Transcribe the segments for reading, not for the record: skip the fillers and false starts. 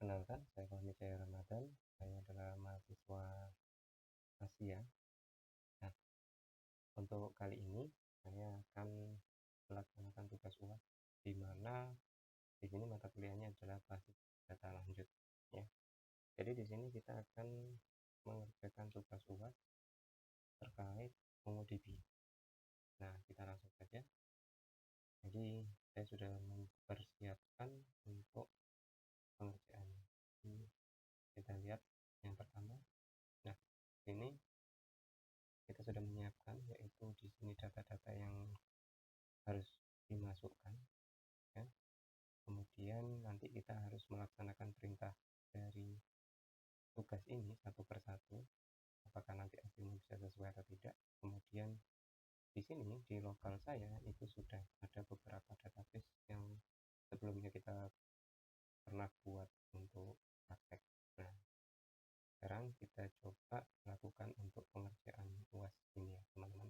Perkenalkan, saya Fahmi Jaya Ramadan. Saya adalah mahasiswa Asia. Nah, untuk kali ini saya akan melaksanakan tugas UAS, di mana di sini mata kuliahnya adalah basis data lanjut. Ya. Jadi di sini kita akan mengerjakan tugas UAS terkait MongoDB. Nah, kita langsung saja. Jadi saya sudah mempersiapkan untuk pengerjaannya. Jadi, kita lihat yang pertama. Nah, ini kita sudah menyiapkan, yaitu di sini data-data yang harus dimasukkan, ya. Kemudian nanti kita harus melaksanakan perintah dari tugas ini satu persatu, apakah nanti hasilnya bisa sesuai atau tidak. Kemudian di sini di lokal saya itu sudah ada beberapa database yang sebelumnya kita pernah buat untuk praktek. Nah, sekarang kita coba lakukan untuk pengerjaan UAS ini, ya teman-teman.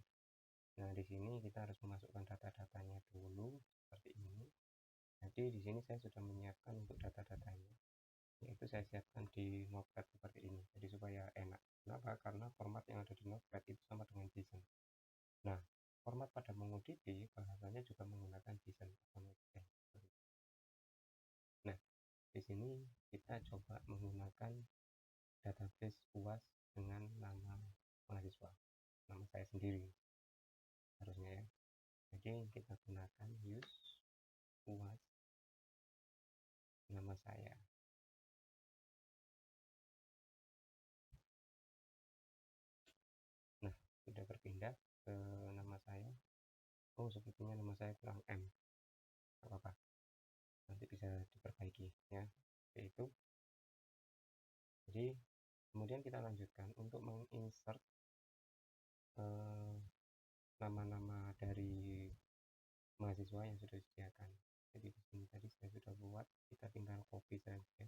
Nah, di sini kita harus memasukkan data-datanya dulu seperti ini. Jadi di sini saya sudah menyiapkan untuk data-datanya, yaitu saya siapkan di Notepad seperti ini. Jadi supaya enak. Kenapa? Karena format yang ada di Notepad itu sama dengan JSON. Nah, format pada MongoDB bahasanya juga menggunakan JSON atau Notepad. Nah, di sini kita coba menggunakan database UAS dengan nama mahasiswa, nama saya sendiri harusnya, ya. Jadi kita gunakan use UAS nama saya. Nah, sudah berpindah ke nama saya. Oh, sepertinya nama saya kurang M. Gak apa-apa, nanti bisa diperbaiki, ya. Yaitu, jadi kemudian kita lanjutkan untuk menginsert nama-nama dari mahasiswa yang sudah disediakan. Jadi di sini tadi saya sudah buat, kita tinggal copy saja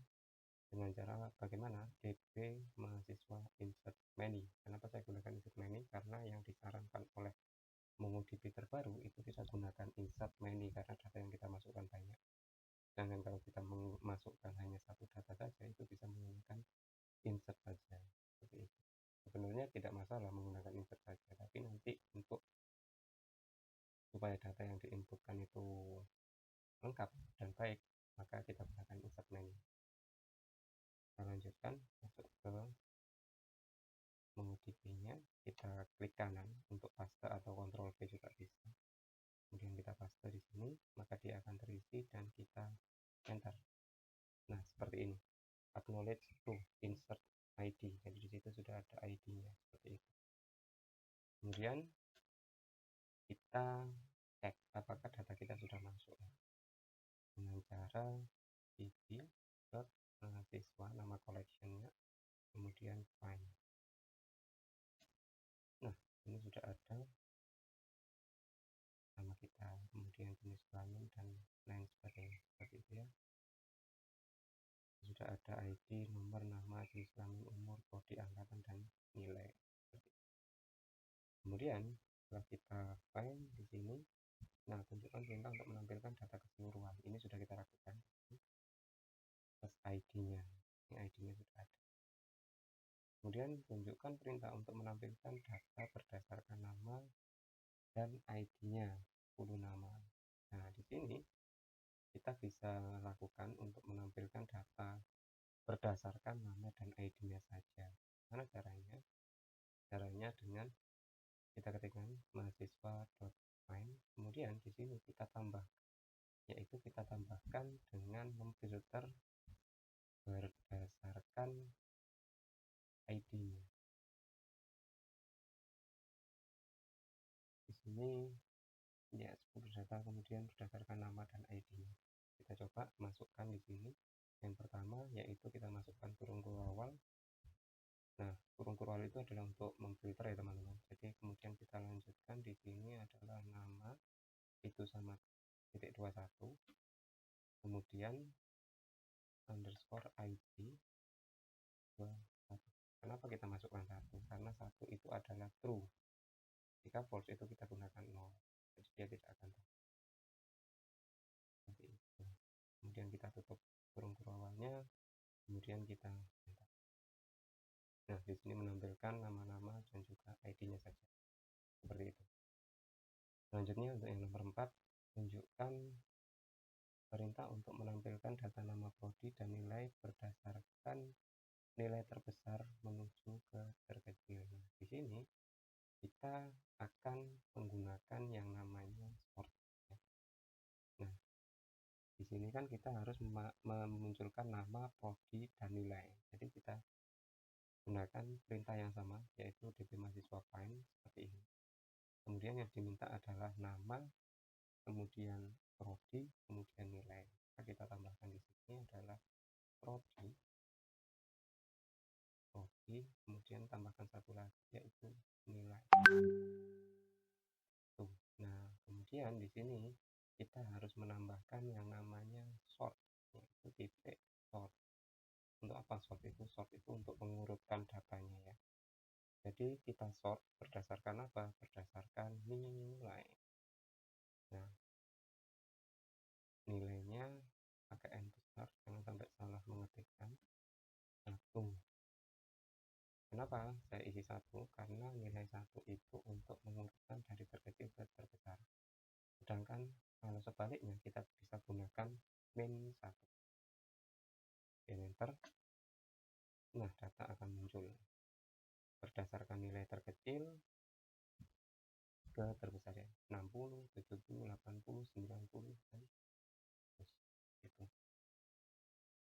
dengan cara bagaimana db mahasiswa insert many. Kenapa saya gunakan insert many? Karena yang disarankan oleh MongoDB terbaru itu kita gunakan insert many karena data yang kita masukkan banyak. Sedangkan kalau kita memasukkan hanya satu data saja, itu bisa menggunakan insert saja. Seperti itu. Sebenarnya tidak masalah menggunakan insert saja, tapi nanti untuk supaya data yang diinputkan itu lengkap dan baik, maka kita gunakan insert many. Kita lanjutkan, masuk ke MongoDB-nya, kita klik kanan untuk paste atau Ctrl V juga bisa. Kemudian kita paste di sini, maka dia akan terisi dan kita enter. Nah, seperti ini. Acknowledge to insert ID. Jadi di situ sudah ada ID-nya seperti itu. Kemudian kita cek apakah data kita sudah masuk dengan cara db.mahasiswa, nama collection-nya, kemudian find. Nah, ini sudah ada nama kita, kemudian jenis kelamin dan lain sebagainya, seperti itu, ya. Sudah ada ID, nomor, nama, jenis kelamin, umur, kode angkatan, dan nilai. Kemudian setelah kita find di sini, nah tunjukkan perintah untuk menampilkan data keseluruhan. Ini sudah kita lakukan. Plus ID-nya, ini ID-nya sudah ada. Kemudian tunjukkan perintah untuk menampilkan data berdasarkan nama dan ID-nya, 10 nama. Nah, di sini kita bisa lakukan untuk menampilkan data berdasarkan nama dan ID-nya saja. Mana caranya? Caranya dengan kita ketikkan mahasiswa.find, kemudian di sini kita tambah, yaitu kita tambahkan dengan memfilter berdasarkan ID-nya. Di sini ya 10 data, kemudian berdasarkan nama dan ID-nya. Kita coba masukkan di sini. Yang pertama yaitu kita masukkan kurung awal. Nah, kurung awal itu adalah untuk memfilter, ya teman-teman. Jadi kemudian kita lanjutkan di sini adalah nama itu sama .21, kemudian underscore ID 21. Kenapa kita masukkan 1? Karena 1 itu adalah true. Jika false itu kita gunakan 0. Jadi dia tidak akan tahu. Seperti itu. Kemudian kita tutup kurung awalnya. kemudian kita enter. Nah, di sini menampilkan nama-nama dan juga ID-nya saja. Seperti itu. Selanjutnya untuk yang nomor 4, tunjukkan perintah untuk menampilkan data nama prodi dan nilai berdasarkan nilai terbesar menuju ke terkecil. Nah, di sini kita akan menggunakan yang namanya sort. Nah, di sini kan kita harus memunculkan nama prodi dan nilai. Jadi kita gunakan perintah yang sama, yaitu db mahasiswa find seperti ini. Kemudian yang diminta adalah nama, kemudian prodi, kemudian nilai. Maka kita tambahkan di sini adalah prodi, kemudian tambahkan satu lagi yaitu nilai. Tuh. Nah, kemudian di sini kita harus menambahkan yang namanya sort, yaitu titik sort. Untuk apa sort itu? Sort itu untuk mengurutkan datanya ya. Jadi kita sort berdasarkan apa? Berdasarkan nilai. Nah, nilainya pakai N besar, jangan sampai salah mengetikkan 1. Kenapa saya isi 1? Karena nilai 1 itu untuk mengurutkan dari terkecil ke terbesar. Sedangkan kalau sebaliknya kita bisa gunakan min 1. Enter. Nah, data akan muncul berdasarkan nilai terkecil ke terbesar ya. 60, 70, 80, 90 dan terus itu.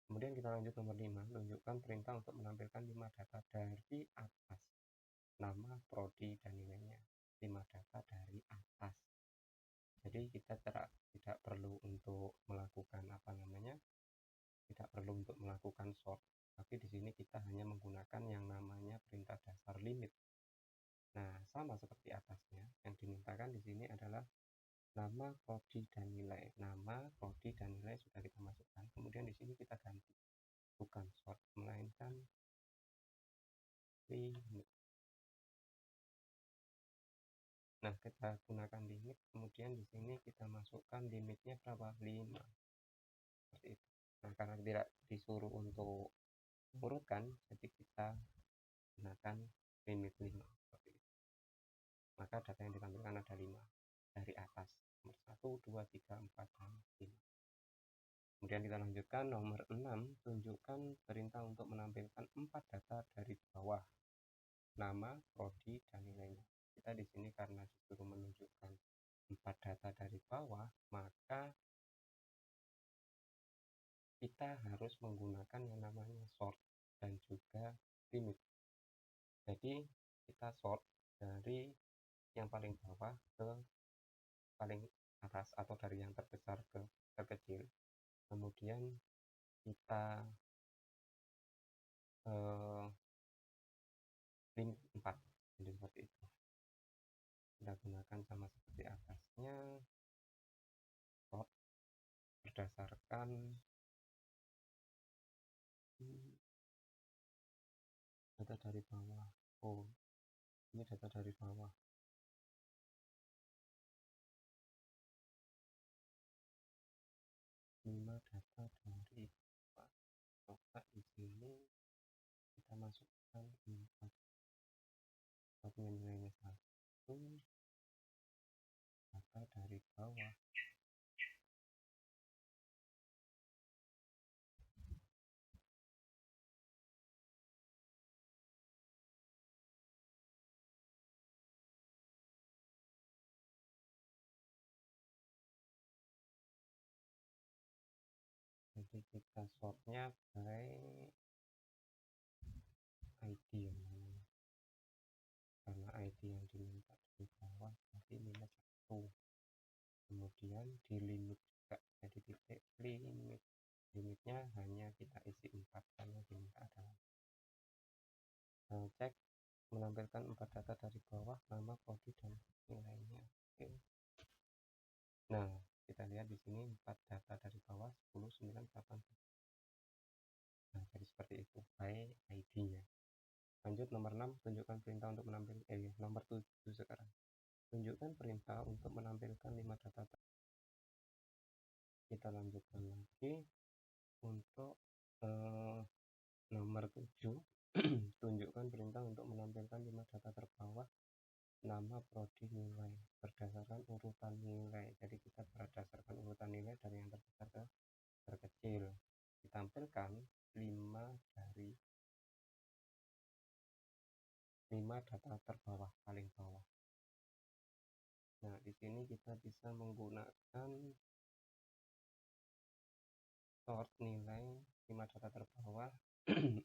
Kemudian kita lanjut nomor 5, tunjukkan perintah untuk menampilkan 5 data dari atas. Nama, prodi, dan nilainya. 5 data dari atas. Jadi kita tidak perlu untuk melakukan tidak perlu untuk melakukan sort. Tapi di sini kita hanya menggunakan yang namanya perintah dasar limit. Nah, sama seperti atasnya, yang dimintakan di sini adalah nama, prodi, dan nilai. Nama, prodi, dan nilai sudah kita masukkan. Kemudian di sini kita ganti, bukan sort, melainkan limit. Nah, kita gunakan limit, kemudian di sini kita masukkan limitnya berapa? 5. Seperti itu. Nah, karena tidak disuruh untuk mengurutkan, jadi kita gunakan limit 5. Seperti itu. Maka data yang ditampilkan ada 5 dari atas. Nomor 1, 2, 3, 4, dan 5. Kemudian kita lanjutkan nomor 6, tunjukkan perintah untuk menampilkan 4 data dari bawah. Nama, prodi, dan nilainya. Kita di sini karena disuruh menunjukkan 4 data dari bawah, maka kita harus menggunakan yang namanya sort dan juga limit. Jadi kita sort dari yang paling bawah ke paling atas atau dari yang terbesar ke terkecil. Kemudian kita limit 4. Jadi seperti itu. Kita gunakan sama seperti atasnya, sort berdasarkan data dari bawah. Oh, ini data dari bawah. Lima data dari bawah. Coba di sini kita masukkan 4. Tapi nilainya 1. Data dari bawah. Jadi kita sortnya by ID yang namanya. Karena ID yang diminta dari bawah berarti minus 1. Kemudian di limit juga, jadi titik limit. Limitnya hanya kita isi 4 karena diminta adalah. Cek menampilkan 4 data dari bawah, nama, prodi, dan nilainya. Oke. Nah, kita lihat di sini 4 data dari bawah 10, 9, 8. Nah, jadi seperti itu by ID-nya. Lanjut nomor 6, tunjukkan perintah untuk menampilkan nomor 7 sekarang. Tunjukkan perintah untuk menampilkan 5 data. Kita lanjutkan lagi untuk Nomor 7, tunjukkan perintah untuk menampilkan 5 data terbawah nama, prodi, nilai berdasarkan urutan nilai. Jadi kita berdasarkan urutan nilai dari yang terbesar ke terkecil. Ditampilkan 5 dari 5 data terbawah, paling bawah. Nah, di sini kita bisa menggunakan sort nilai 5 data terbawah.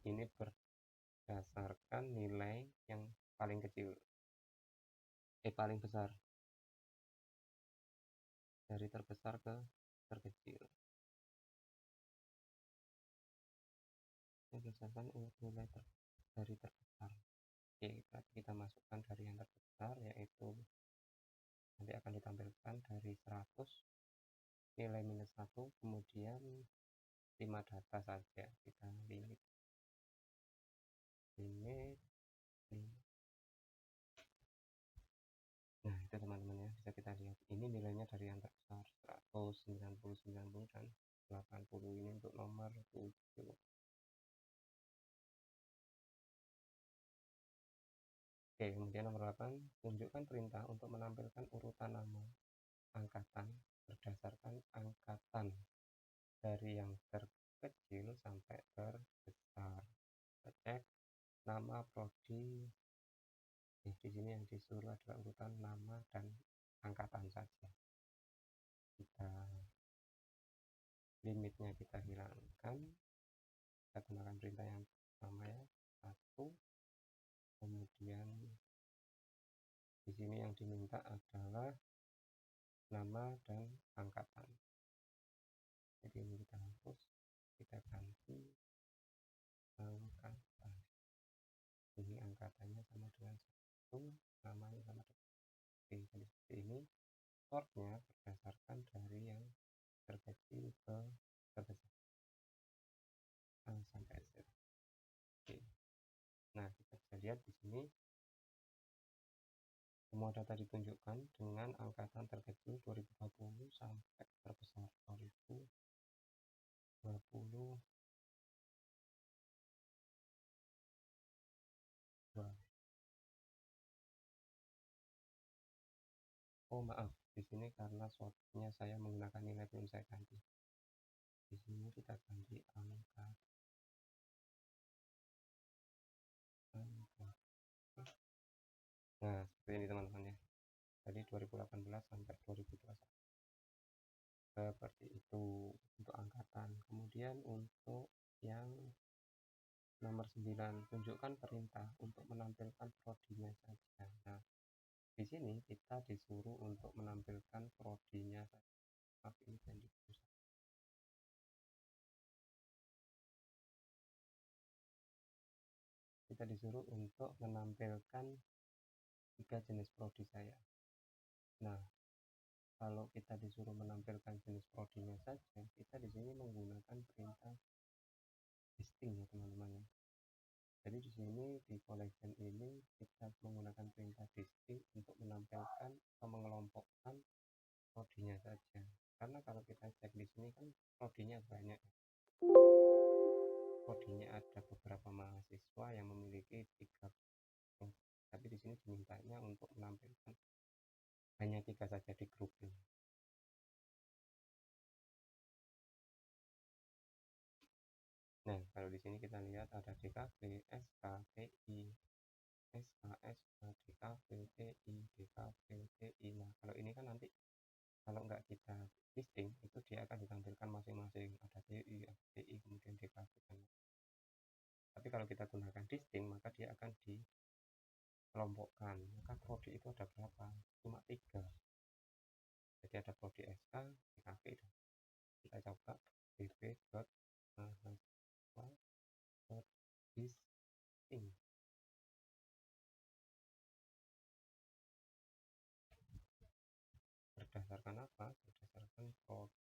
Ini berdasarkan nilai yang paling kecil, paling besar, dari terbesar ke terkecil. Berdasarkan nilai dari terbesar. Oke, kita masukkan dari yang terbesar, yaitu nanti akan ditampilkan dari 100, nilai minus 1, kemudian 5 data saja. Kita limit 5. Nah, itu teman-teman ya, bisa kita lihat. Ini nilainya dari yang terbesar, 100, 90, 90, dan 80. Ini untuk nomor 7. Oke, kemudian nomor 8, tunjukkan perintah untuk menampilkan urutan nama angkatan berdasarkan angkatan dari yang terkecil sampai terbesar. Kita cek nama, prodi. Di sini yang disuruh adalah urutan nama dan angkatan saja. Kita limitnya kita hilangkan. Kita gunakan perintah yang sama ya, 1. Kemudian di sini yang diminta adalah nama dan angkatan. Jadi ini kita hapus, kita ganti angkatan. Ini angkatannya sama dengan 1, namanya sama dengan 1. Jadi seperti ini. Sortnya berdasarkan dari yang terkecil ke terbesar sampai Z. Oke. Nah, kita bisa lihat di sini semua data ditunjukkan dengan angkatan terkecil 2020 sampai terbesar 2022. Oh maaf, di sini karena sortnya saya menggunakan nilai belum saya ganti. Di sini kita ganti angka. Nah, seperti ini teman-teman ya. Jadi 2018 sampai 2021. Seperti itu untuk angkatan. Kemudian untuk yang nomor 9, tunjukkan perintah untuk menampilkan prodinya saja. Nah, di sini kita disuruh untuk menampilkan prodinya saja. Ini kita disuruh untuk menampilkan 3 jenis prodi saya. Nah, kalau kita disuruh menampilkan jenis prodinya saja, kita di sini menggunakan perintah distinct ya teman-teman ya. Jadi di sini di collection ini kita menggunakan perintah distinct untuk menampilkan atau mengelompokkan prodinya saja. Karena kalau kita cek di sini kan prodinya banyak. Prodinya ada beberapa mahasiswa yang memiliki 3 prodi, tapi di sini dimintanya untuk menampilkan hanya 3 saja di grouping. Nah, kalau di sini kita lihat ada DKV, SK, TI, SK, DKV, TI, DKV, TI. Nah, kalau ini kan nanti kalau nggak kita listing, itu dia akan ditampilkan masing-masing. Ada TI, ada TI, kemudian DKV. Tapi kalau kita gunakan distinct, maka dia akan dikelompokkan. Maka prodi itu ada berapa? Cuma 3. Jadi ada prodi SK, DKV, dan kita coba bb.mahasiswa.distinct. Berdasarkan apa? Berdasarkan prodi.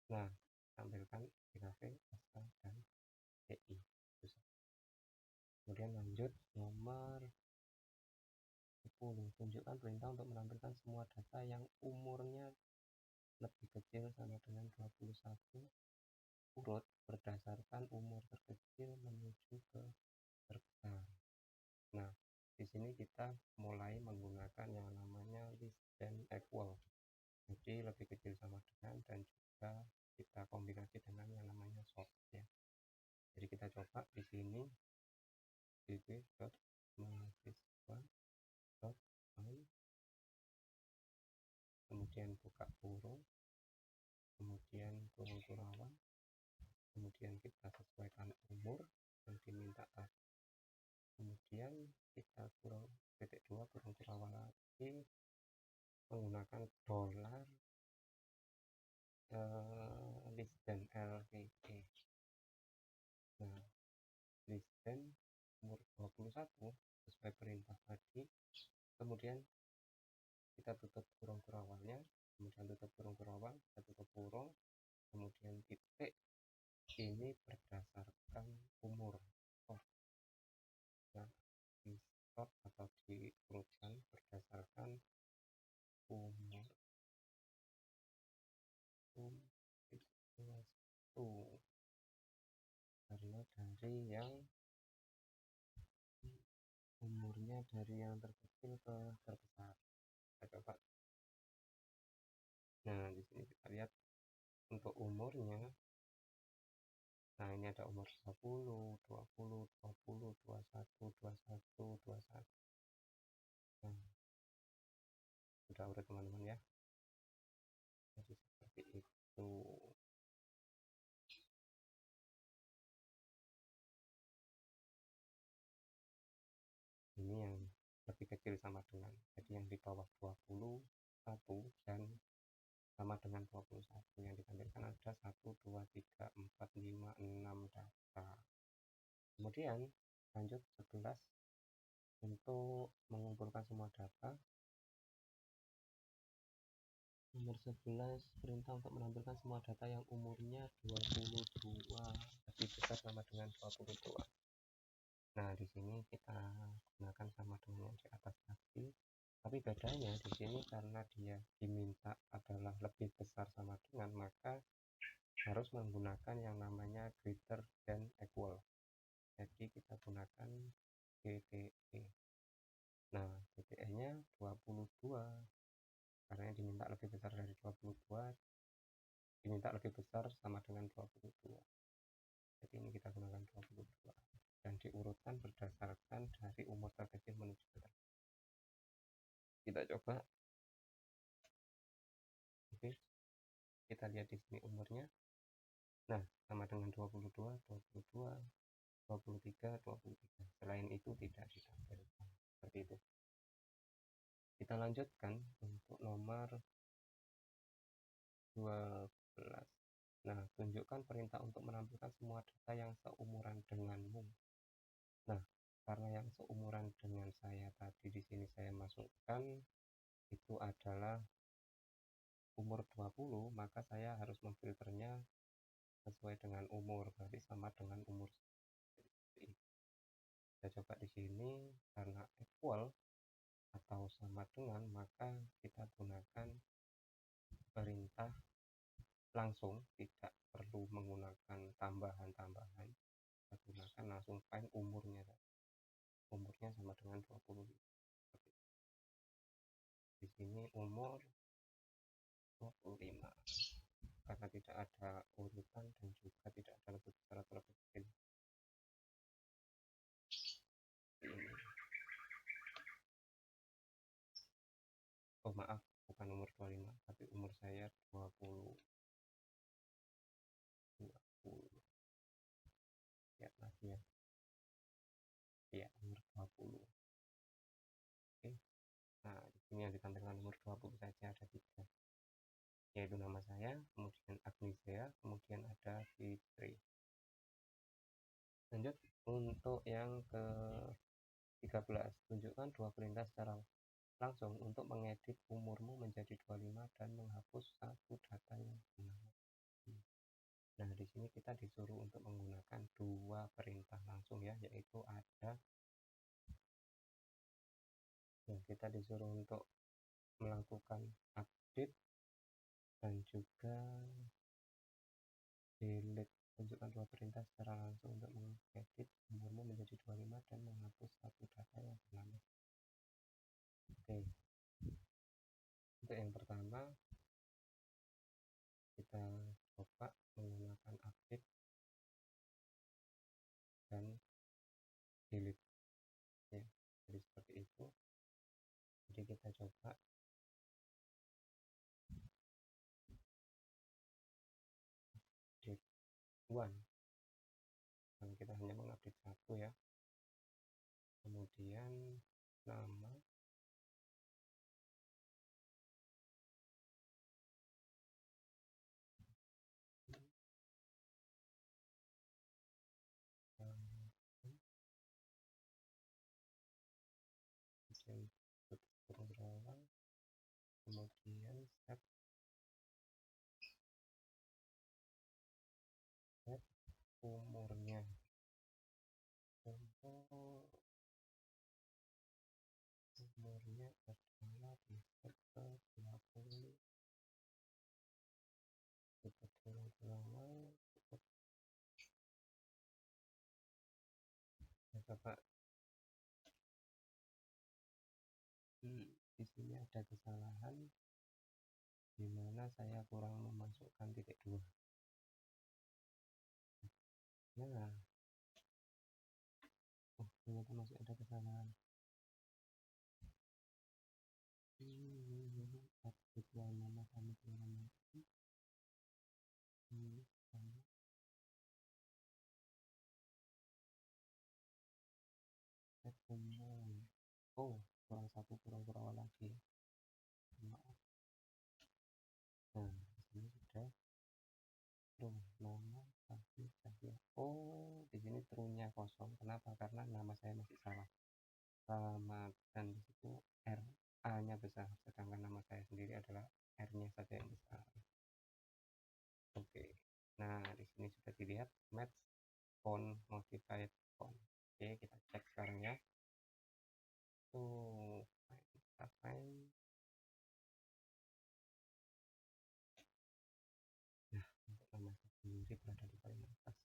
Nah, tampilkan DKV, SK, dan TI. Kemudian lanjut nomor 20. Tunjukkan perintah untuk menampilkan semua data yang umurnya lebih kecil sama dengan 21. Urut berdasarkan umur terkecil menuju ke terbesar. Nah, di sini kita mulai menggunakan yang namanya less than equal. Jadi lebih kecil sama dengan, dan juga kita kombinasi dengan yang namanya sort ya. Jadi kita coba di sini bb.mahasiswa.my, kemudian buka kurung, kemudian kurung kurawan, kemudian kita sesuaikan umur yang diminta tadi, kemudian kita kurung titik 2 kurung kurawan lagi menggunakan dolar less than LVE. Nah, less than umur 21 sesuai perintah tadi, kemudian kita tutup kurung kurawalnya, kemudian tutup kurung kurawal, kita tutup kurung, kemudian titik, ini berdasarkan umur. Nah, di stop atau diurutkan berdasarkan umur karena dari yang umurnya dari yang terkecil ke terbesar. Kita coba. Nah, di sini kita lihat untuk umurnya. Nah, ini ada umur 20, 20, 20, 21, 21, 21. Nah, sudah urut teman-teman ya. Jadi seperti itu. Ini yang lebih kecil sama dengan, jadi yang di bawah 21 dan sama dengan 21 yang ditampilkan ada 1, 2, 3, 4, 5, 6 data. Kemudian lanjut 11 untuk mengumpulkan semua data. Nomor 11 perintah untuk menampilkan semua data yang umurnya 22 lebih besar sama dengan 22. Nah, di sini kita gunakan sama dengan yang di atas tadi. Tapi bedanya di sini karena dia diminta adalah lebih besar sama dengan, maka harus menggunakan yang namanya greater than equal. Jadi kita gunakan GTE. Nah, GTE-nya 22. Karena yang diminta lebih besar dari 22, diminta lebih besar sama dengan 22. Jadi ini kita gunakan 22. Dan diurutkan berdasarkan dari umur terkecil menuju ke terbesar. Kita coba. Oke, kita lihat di sini umurnya. Nah, sama dengan 22, 22, 23, 23. Selain itu tidak ditampilkan. Seperti itu. Kita lanjutkan untuk nomor 12. Nah, tunjukkan perintah untuk menampilkan semua data yang seumuran denganmu. Nah, karena yang seumuran dengan saya tadi di sini saya masukkan itu adalah umur 20, maka saya harus memfilternya sesuai dengan umur, berarti sama dengan umur. Kita coba di sini karena equal atau sama dengan, maka kita gunakan perintah langsung, tidak perlu menggunakan tambahan-tambahan. Kita gunakan langsung find umurnya. Umurnya sama dengan 20. Di sini umur 25. Karena tidak ada urutan dan juga tidak ada lebih besar atau lebih kecil. Oh maaf, bukan umur 25, tapi umur saya 20. Lihat lagi ya. Ya, umur 20. Oke. Nah, di sini yang ditampilkan umur 20 saja ada 3. Yaitu nama saya, kemudian Agnesia, kemudian ada Fitri. Lanjut untuk yang ke 13. Tunjukkan 2 perintah secara langsung untuk mengedit umurmu menjadi 25 dan menghapus satu data yang benar. Nah, di sini kita disuruh untuk menggunakan 2 perintah langsung ya, yaitu ada yang kita kita disuruh untuk melakukan update dan juga delete. Tunjukkan dua perintah secara langsung untuk mengedit umurmu menjadi 25 dan menghapus satu data yang bernama. Oke, untuk yang pertama kita coba menggunakan update dan delete ya. Jadi seperti itu. Jadi kita coba update one, karena kita hanya mengupdate satu ya. Kemudian nama, kemudian set umurnya umurnya adalah di set ke 20. Kita ulang-ulang, kita coba. Di sini ada kesalahan di mana saya kurang memasukkan titik 2. Nah, ternyata masih ada kesalahan. Update nama kami salah satu pura-pura lagi. Maaf. Nah, di sini sudah nama Fahmi Cahya. Di sini true-nya kosong. Kenapa? Karena nama saya masih salah. Dan di situ R, A-nya besar, sedangkan nama saya sendiri adalah R-nya saja yang besar. Oke. Nah, di sini sudah dilihat match font modified font. Oke, kita cek sekarang ya. Kita find. Nah, untuk nama saya sendiri berada di paling atas.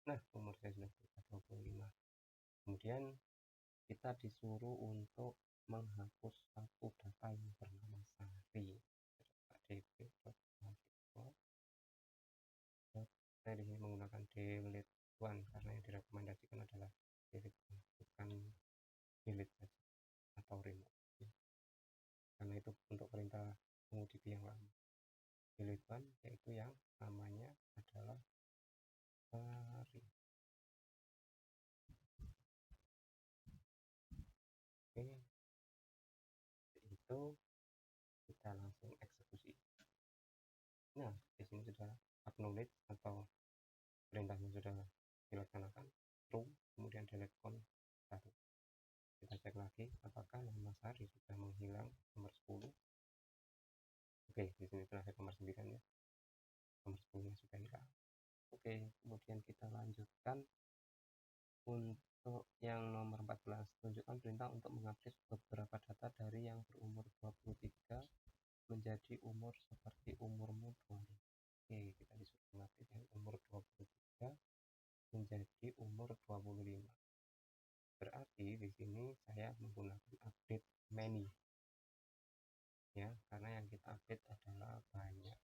Nah, umur saya sudah 25. Kemudian kita disuruh untuk menghapus satu data yang bernama Sari. Saya di sini menggunakan delete one karena yang direkomendasikan adalah delete one, bukan delete saja atau remove. Karena itu untuk perintah menguji yang lama. Delete one yaitu yang namanya adalah Sari. Oke, itu kita langsung eksekusi. Nah, di sini sudah acknowledge atau perintahnya sudah dilaksanakan, true, kemudian delete con 1. Kita cek lagi apakah nama Sari sudah menghilang nomor 10. Oke, di sini terakhir nomor 9 ya. Nomor 10 sudah hilang. Oke, kemudian kita lanjutkan untuk yang nomor 14. Tunjukkan perintah untuk mengupdate beberapa data dari yang berumur 23 menjadi umur seperti umurmu 25. Oke, kita disuruh mengupdate yang umur 23 menjadi umur 25. Berarti di sini saya menggunakan update many. Ya, karena yang kita update adalah banyak.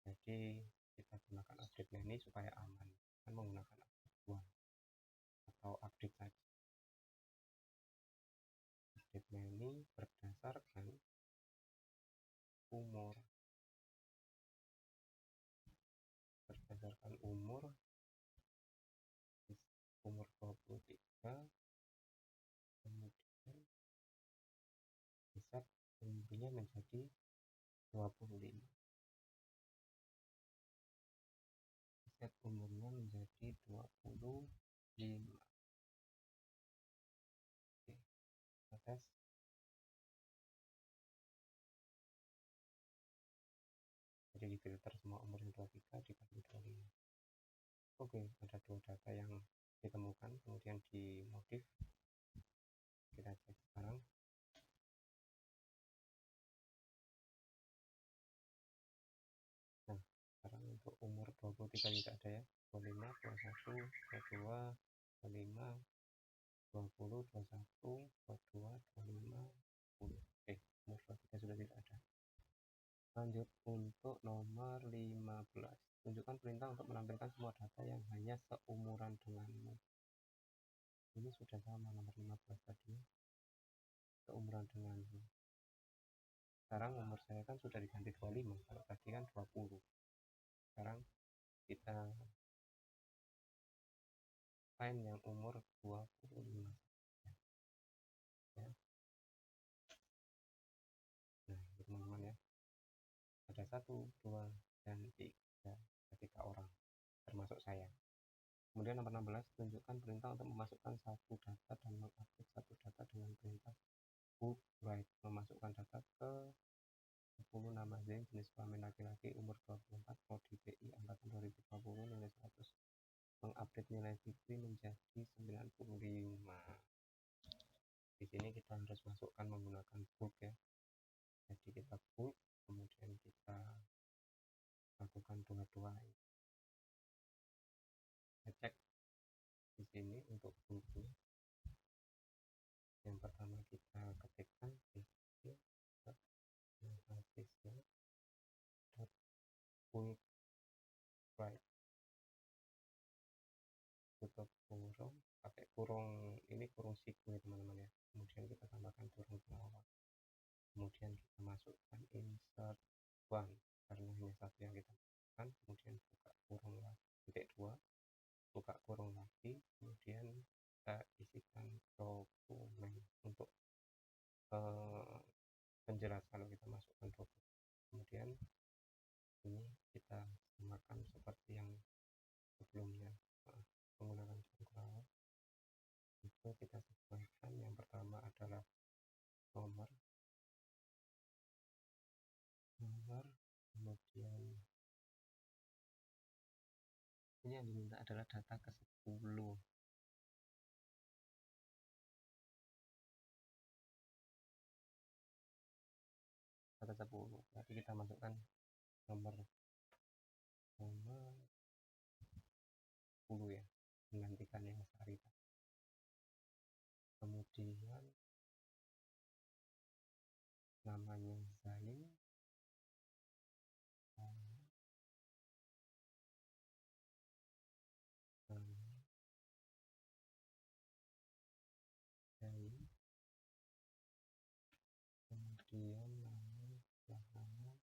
Jadi kita gunakan update many supaya aman. Kita menggunakan update one atau update saja. Update many berdasarkan umur. Umur 23, kemudian bisa umurnya menjadi 25. Set umurnya menjadi 25. Oke, kita tes. Jadi difilter semua umur yang 23 dibagi 25. Oke, ada dua data yang ditemukan kemudian dimodif. Kita cek sekarang. 23 tidak ada ya, 25, 21, 22, 25, 20, 21, 22, 25, 10. Oke, nomor 23 sudah tidak ada. Lanjut untuk nomor 15. Tunjukkan perintah untuk menampilkan semua data yang hanya seumuran denganmu. Ini sudah sama nomor 15 tadi, seumuran denganmu. Sekarang umur saya kan sudah diganti 25, kalau tadi kan 20. Sekarang kita find yang umur 25 ya. Nah, teman-teman ya, ada 1, 2, dan 3, ketiga orang termasuk saya. Kemudian nomor 16, tunjukkan perintah untuk memasukkan satu data dan mengupdate satu data dengan perintah book write. Memasukkan data ke 10 nama Zain, jenis kelamin laki-laki, umur 24, prodi BI, angkatan 2020, nilai 100. Mengupdate nilai Fikri menjadi 95. Di sini kita harus masukkan menggunakan book ya. Jadi kita book, kemudian kita lakukan dua-dua. Kita cek di sini untuk buku. Yang pertama kita ketikkan full right, tutup kurung, pakai kurung ini kurung siku ya teman-teman ya. Kemudian kita tambahkan kurung pelawak, kemudian kita masukkan insert one karena hanya satu yang kita masukkan. Kemudian buka kurung lagi, titik 2, buka kurung lagi, kemudian kita isikan dokumen untuk penjelasan kalau kita masukkan dokumen. Kemudian ini kita samakan seperti yang sebelumnya menggunakan jongkrak. Itu kita sesuaikan. Yang pertama adalah nomor, kemudian ini yang diminta adalah data ke-10. Data 10. Berarti kita masukkan nomor 10 ya, menggantikan yang Sari. Kemudian namanya Zain, kemudian nama belakangnya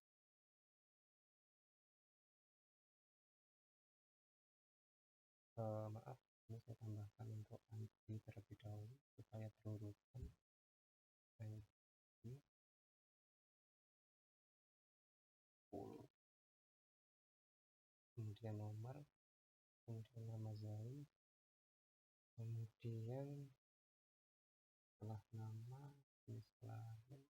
maaf, ini saya tambahkan untuk anti terlebih dahulu supaya terurutan. Kemudian nomor, kemudian nama Zain, kemudian setelah nama jenis kelamin,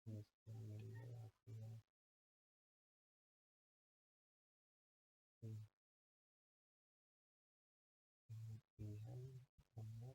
jenis kelamin laki-laki, kemudian umur,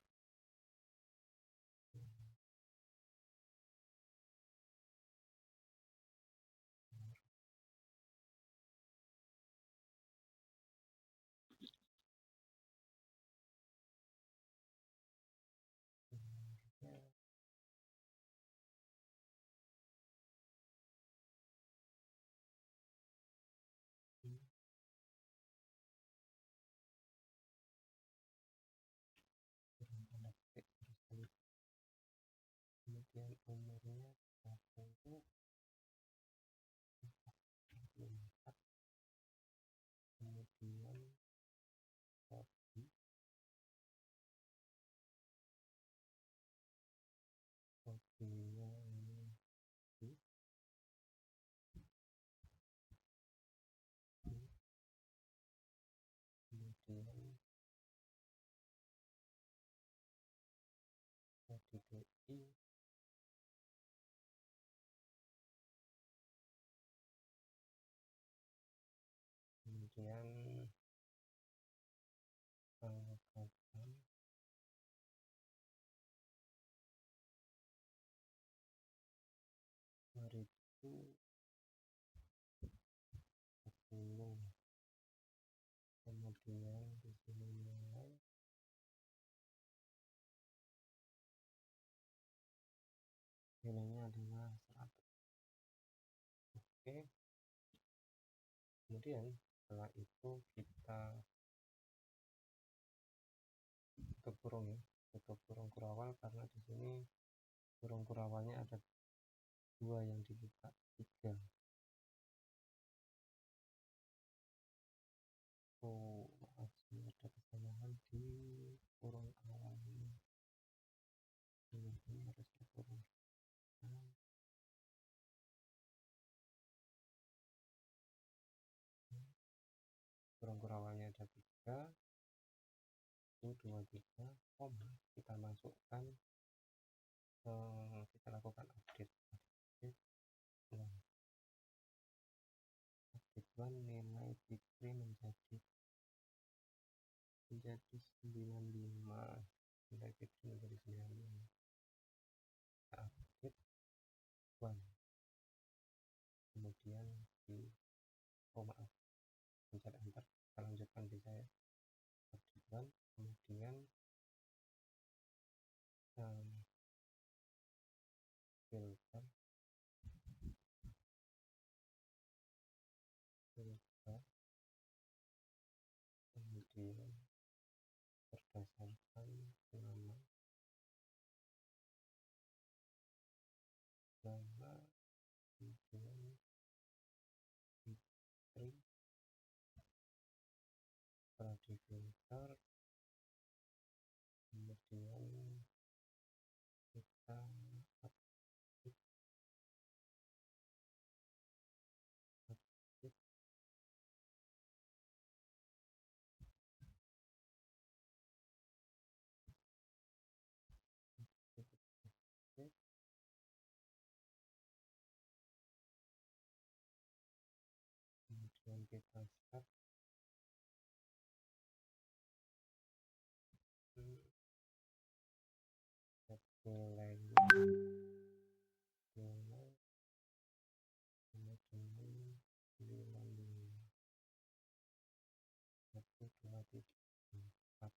kemudian umurnya 40, 44, kemudian hobi, hobinya ini kemudian prodi BI, kemudian angkatan 10. Kemudian di sini nilai nilainya adalah 100. Oke, kemudian setelah itu kita tutup kurung ya, tutup kurung kurawal, karena di sini kurung kurawalnya ada 2 yang dibuka, 3. Oh, maaf, ini ada kesalahan di kurung awal ini. Ini harus dikurung. Kurung kurawalnya ada 3, 1, 2, 3, kita masukkan, kita lakukan update ulang. Update 1 nilai Fikri menjadi 95, nilai Fikri menjadi 95. Kita update 1, kemudian maaf, pencet enter. Kita lanjutkan bisa ya, update 1, kemudian filter kemudian berdasarkan nama, kemudian Fikri, setelah di filter kemudian kita update kemudian kita set nilai sama dengan 95, 1, 2, 3, 4.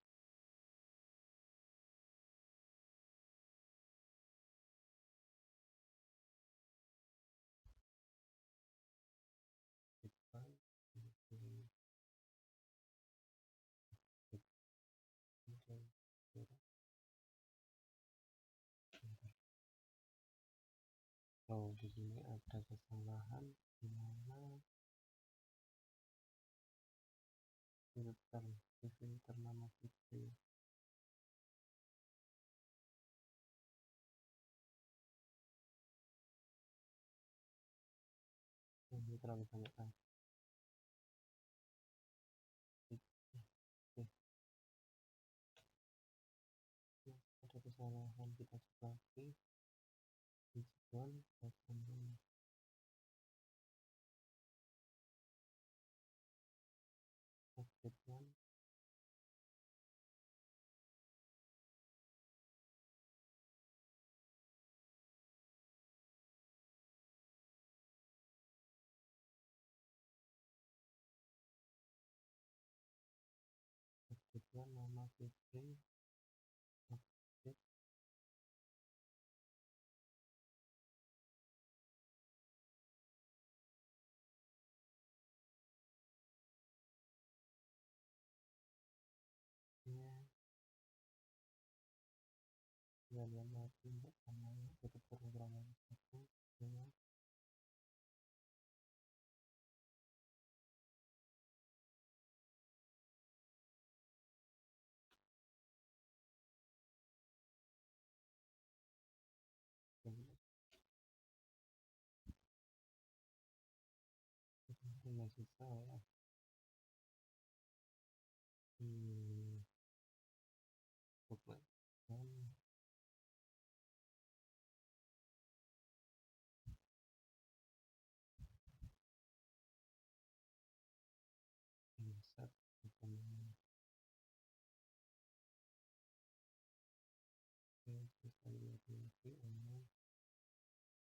Kita kemudian di sini ada kesalahan di mana filter nama Fikri. Ini terlalu banyak kan? Ada kesalahan, kita coba lagi. Tujuan ini update 1, update 1 nama Fikri, update nya dan mati untuk namanya tutup program 1 dengan masih salah. Bukan insert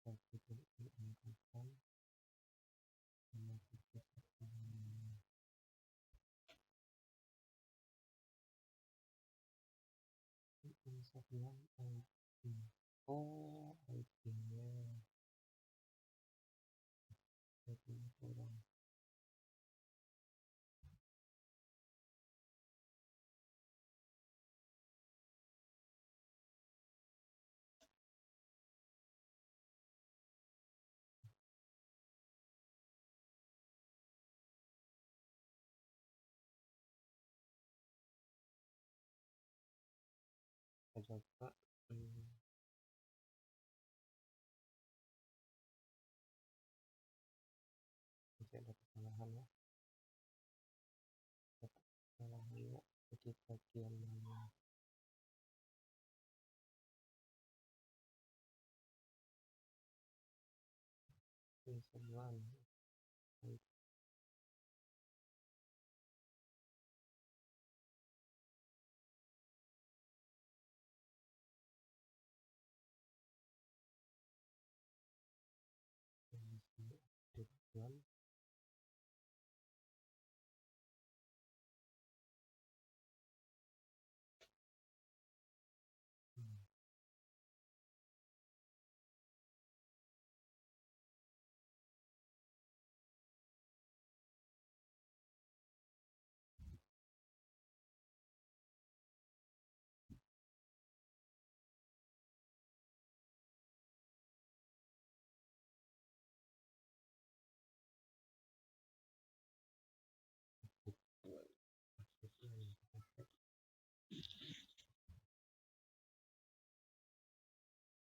Angkatan Sofian ID. Oh, ID-nya kurang. Kita coba masih ada kesalahan ya. Kesalahannya di bagian mana? Ini semua tujuan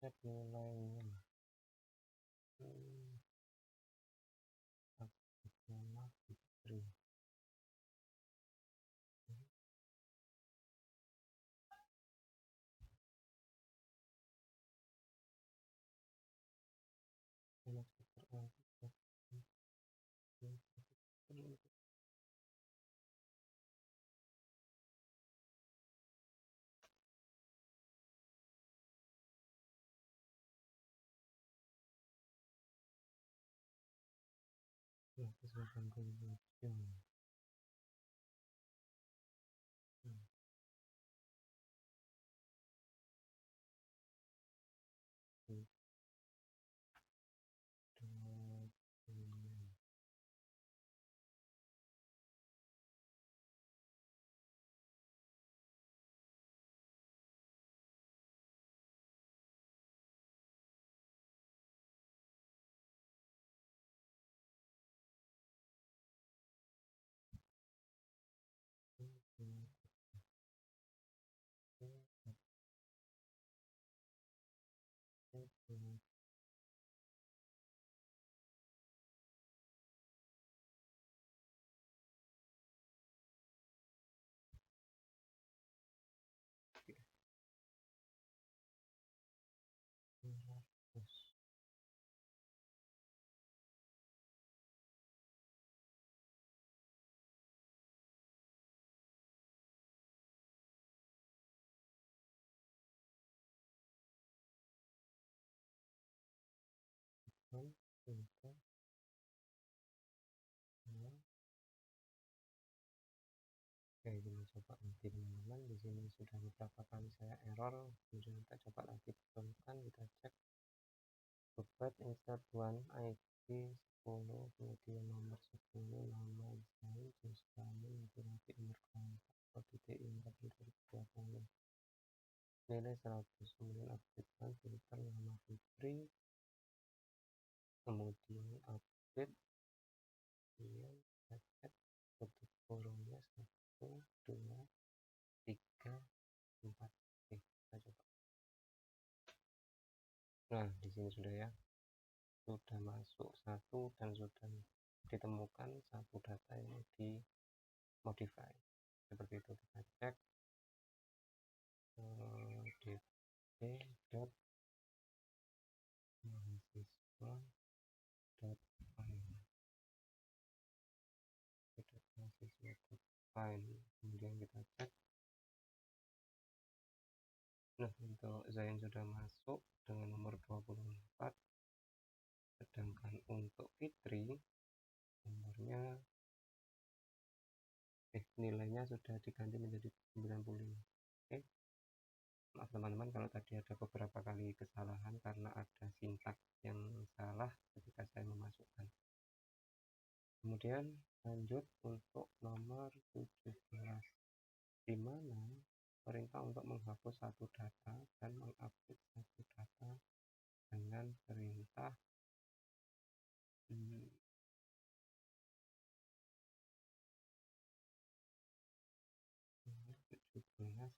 cek nilainya nama Fitri. Kesempatan kemudian Oke, ini coba lagi teman-teman. Di sini sudah beberapa kali saya error. Kemudian kita coba lagi betulkan. Kita cek provide insert one ID 10, kemudian nomor 10, nama desain, jenis kelamin, laki-laki, umur kontak, OTTI 2020. Nilai 100, kemudian update filter nama Fitri, kemudian update, kemudian kita cek bentuk forumnya 1, 2, 3, 4. Oke, kita coba. Nah, di sini sudah ya, sudah masuk satu dan sudah ditemukan satu data yang di modify. Seperti itu kita cek dpt.mahasiswa.file, kemudian kita cek. Nah, untuk Zain sudah masuk dengan nomor 24. Sedangkan untuk Fitri umurnya nilainya sudah diganti menjadi 95. Oke. Maaf teman-teman kalau tadi ada beberapa kali kesalahan karena ada sintaks yang salah ketika saya memasukkan. Kemudian lanjut untuk nomor 17, di mana perintah untuk menghapus satu data dan mengupdate satu data dengan perintah 17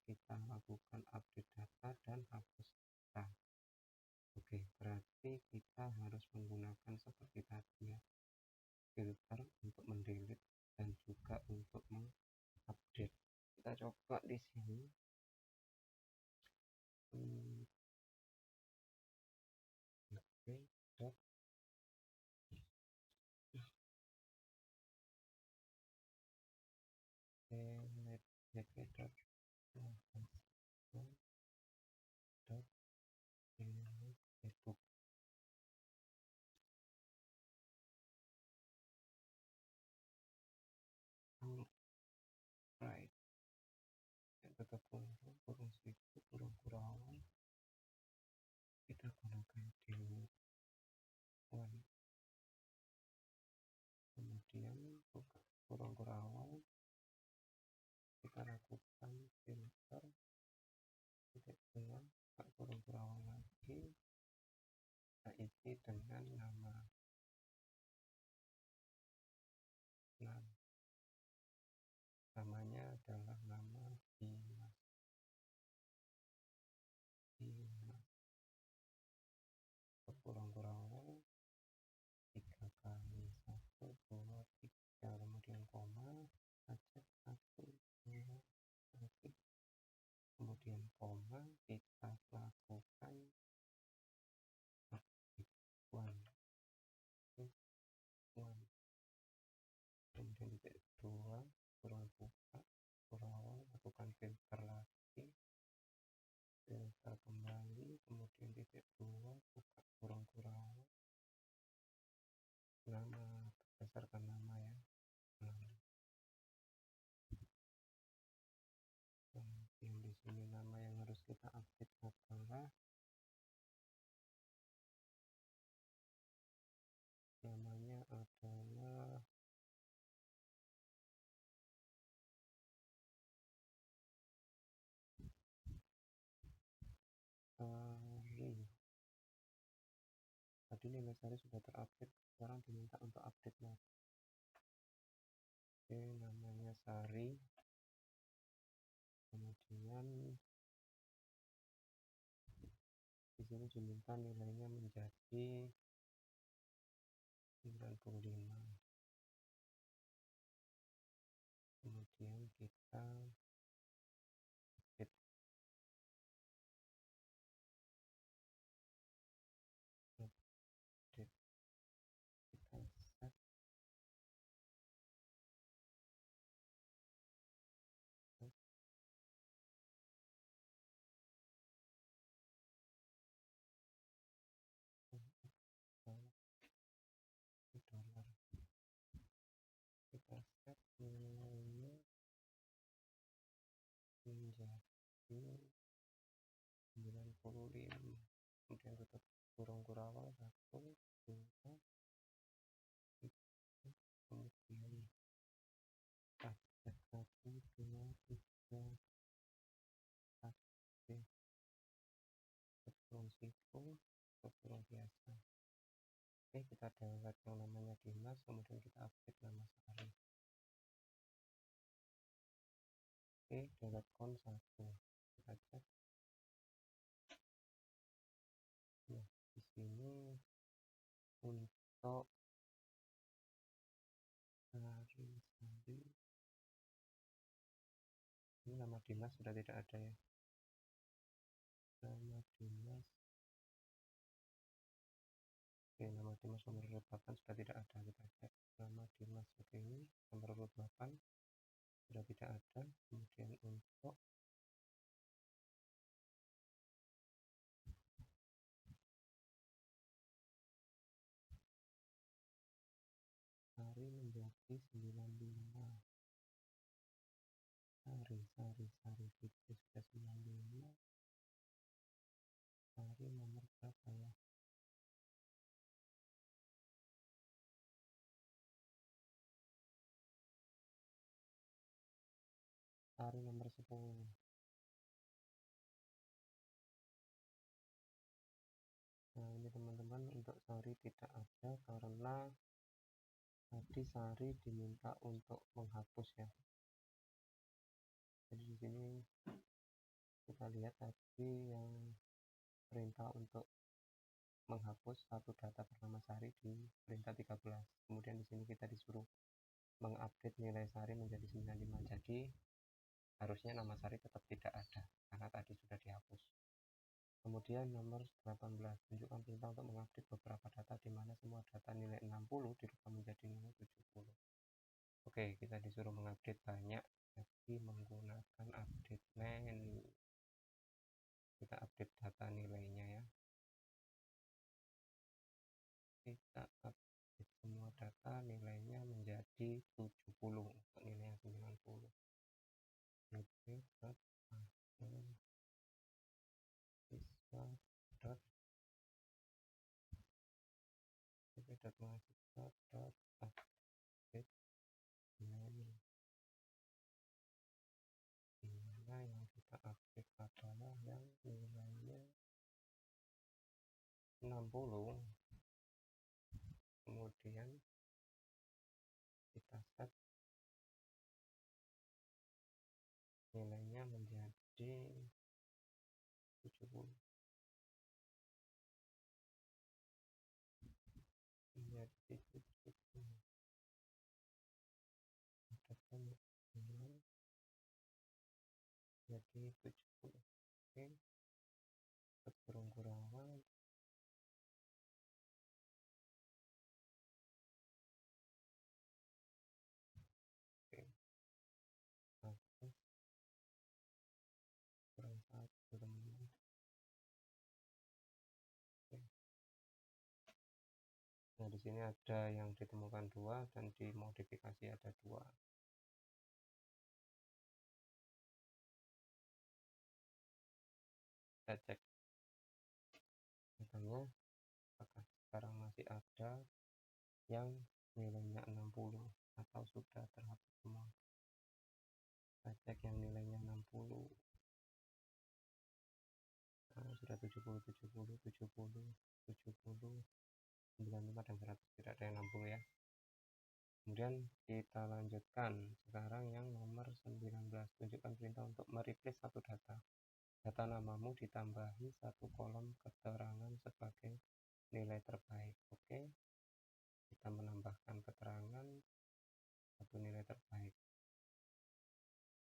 kita lakukan update data dan hapus data. Oke, berarti kita harus menggunakan seperti tadi ya, filter untuk mendelete dan juga untuk mengupdate. Kita coba di sini. Oke, dot Facebook. Right. Tutup kurung siku kurung kurawal. Kita gunakan delete one. Kemudian buka kurung kurawal. Kita lakukan filter titik dua, buka kurung kurawal lagi. Kita isi dengan nama namanya adalah nama Dimas. Kurung kurawal 3 kali 1 2 3, kemudian koma, acak 1 2 3, kemudian koma, kita lakukan one, kemudian titik 2 kurang buka kurawal, lakukan filter lagi, filter kembali, kemudian titik 2 buka kurang kurawal, nama berdasarkan nama ya, kemudian di sini nama yang harus kita update adalah namanya adalah Sari. Tadi nilai Sari sudah terupdate, sekarang diminta untuk update lagi. Oke, namanya Sari. Kemudian di sini diminta nilainya menjadi 95. Kemudian kita update. Kita set $. Kita set nilainya menjadi 95. Kemudian tutup kurung kurawal 1 2 3, kemudian update 1 2 3, update kurung siku ke kurung biasa. Oke, kita download yang namanya Dimas, kemudian kita update nama Sari. Oke, download con 1, kita cek. Nah, di sini untuk Sari ini nama Dimas sudah tidak ada ya, nama Dimas. Oke, nama Dimas nomor 8 sudah tidak ada, kita cek nama Dimas. Oke, ini nomor 8 sudah tidak ada. Kemudian untuk 95. Sari Fitri sudah 95. Sari nomor berapa ya? Sari nomor 10. Nah ini teman-teman, untuk Sari tidak ada karena tadi Sari diminta untuk menghapus ya. Jadi di sini kita lihat tadi yang perintah untuk menghapus satu data bernama Sari di perintah 13. Kemudian di sini kita disuruh mengupdate nilai Sari menjadi 95. Jadi harusnya nama Sari tetap tidak ada karena tadi sudah dihapus. Kemudian nomor 18, tunjukkan perintah untuk mengupdate beberapa data di mana semua data nilai 60 dirubah menjadi nilai 70. Oke, kita disuruh mengupdate banyak, jadi menggunakan update menu. Kita update data nilainya ya. Kita update semua data nilainya menjadi 70 untuk nilai 90. Dimana yang kita update adalah yang nilainya 60. Kemudian kita set nilainya menjadi 70. Menjadi 70. Ada nilai jadi 70. Oke, kurang-kurangan. Oke, bagus. Kurang satu teman-teman. Nah di sini ada yang ditemukan 2 dan dimodifikasi ada 2. Kita cek datanya apakah sekarang masih ada yang nilainya 60 atau sudah terhapus semua. Kita cek yang nilainya 60. Nah, sudah 70, 70, 70, 70, 95 dan 100, tidak ada yang 60 ya. Kemudian kita lanjutkan sekarang yang nomor 19, tunjukkan perintah untuk mereplace satu data. Data namamu ditambahi satu kolom keterangan sebagai nilai terbaik. Oke, kita menambahkan keterangan satu nilai terbaik.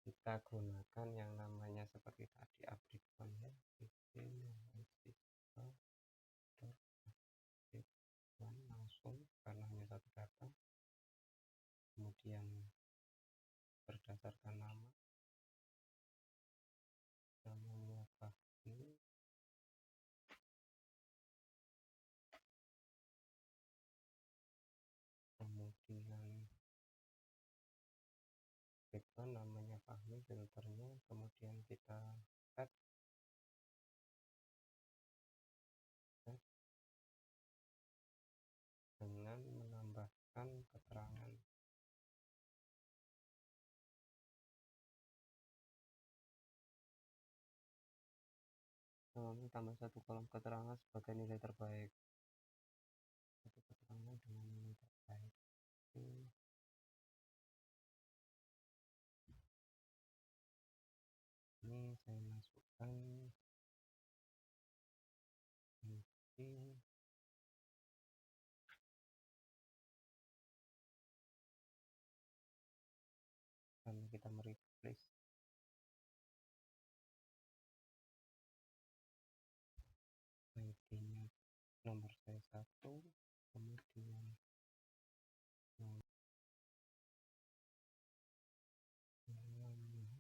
Kita gunakan yang namanya seperti tadi, update one ya. Langsung karena hanya satu data. Kemudian berdasarkan namanya Fahmi. Kemudian background namanya Fahmi, filternya, kemudian kita set dengan menambahkan keterangan. Tambah satu kolom keterangan sebagai nilai terbaik. Satu keterangan dengan nilai terbaik. Ini saya masukkan karena kita mereplace ID-nya nomor saya 1, kemudian namanya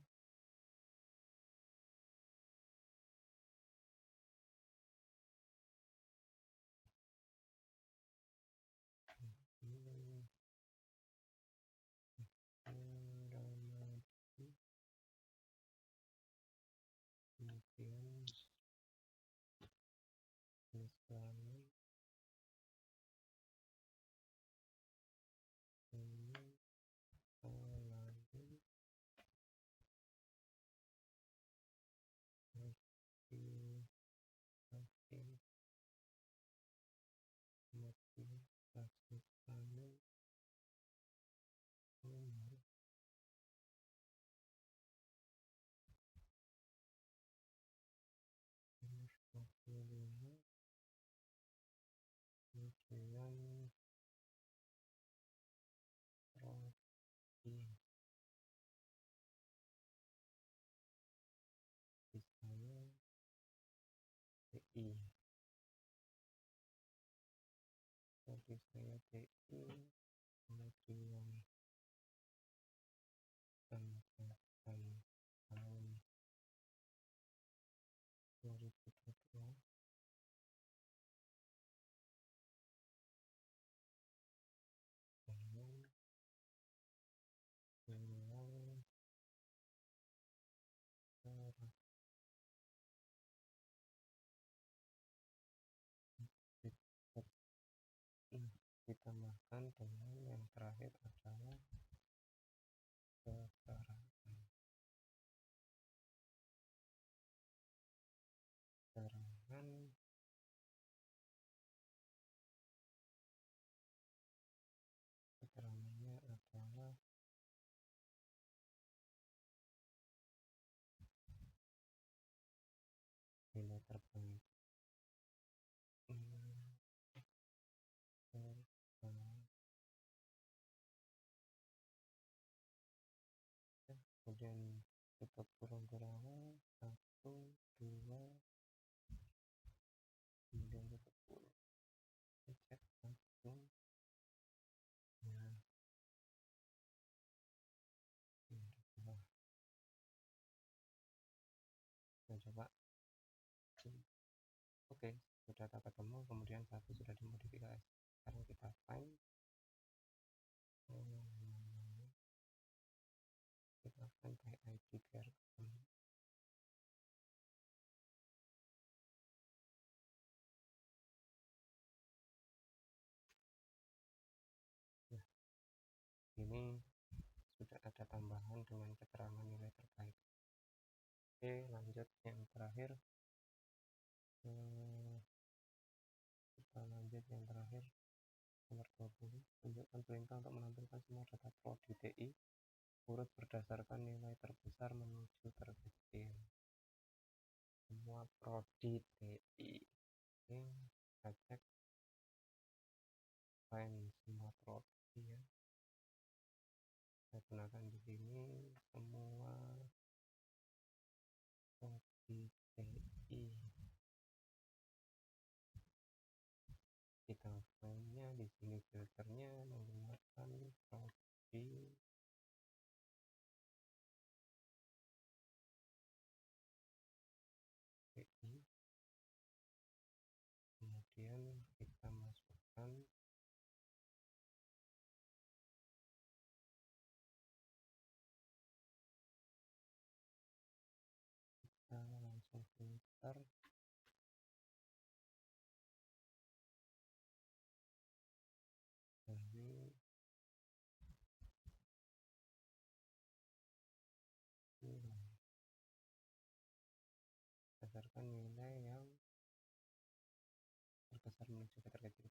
DI, kemudian pencatat tahun 2020, dengan nilai ditambahkan dengan yang terakhir adalah keterangan keterangannya adalah nilai terbaik, kemudian tutup kurung-kurungan 1, 2, kemudian tutup kurung, cek langsung. Nah, kita coba. Oke, sudah tak ketemu, kemudian satu sudah dimodifikasi. Sekarang kita find, kita find by ID biar ketemu. Nah, ini sudah ada tambahan dengan keterangan nilai terbaik. Oke, lanjut yang terakhir. Kita lanjut yang terakhir, nomor 20. Tunjukkan perintah untuk menampilkan semua data prodi DI urut berdasarkan nilai terbesar menuju terkecil. Semua prodi DI. Oke, kita cek find semua prodi ya. Saya gunakan di sini semua prodi DI. Kita find-nya di sini, filternya menggunakan prodi DI. Kemudian kita masukkan langsung filter dari nilai berdasarkan nilai yang terbesar menuju ke terkecil.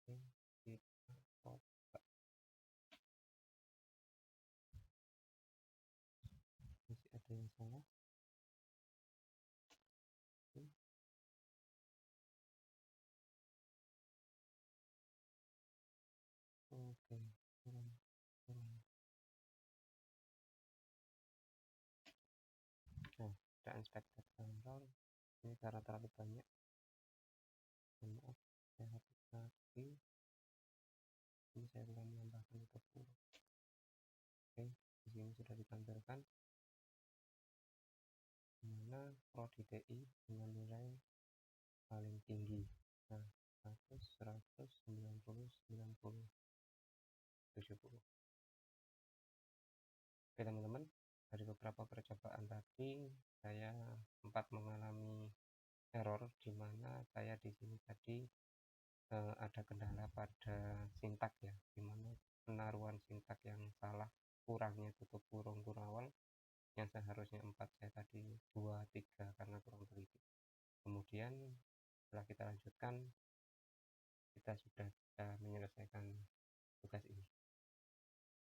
Oke, kita coba. Masih ada yang salah. Oke, turun. Nah, ada unexpected error. Ini karena terlalu banyak. Maaf, saya hapus lagi. Ini saya belum menambahkan itu puluh. Oke, di sini sudah ditampilkan mana prodi DI dengan nilai paling tinggi. Nah, 100, 100, 90, 90, 70. Oke teman-teman, dari beberapa percobaan tadi saya sempat mengalami error di mana saya di sini tadi ada kendala pada sintak ya, di mana penaruhan sintak yang salah, kurangnya tutup kurung awal yang seharusnya 4, saya tadi 2, 3 karena kurang teliti. Kemudian setelah kita lanjutkan, kita sudah bisa menyelesaikan tugas ini.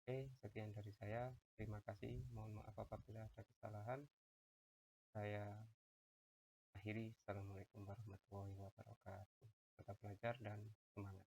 Oke, sekian dari saya. Terima kasih. Mohon maaf apabila ada kesalahan. Saya akhiri. Assalamualaikum warahmatullahi wabarakatuh. Tetap belajar dan semangat.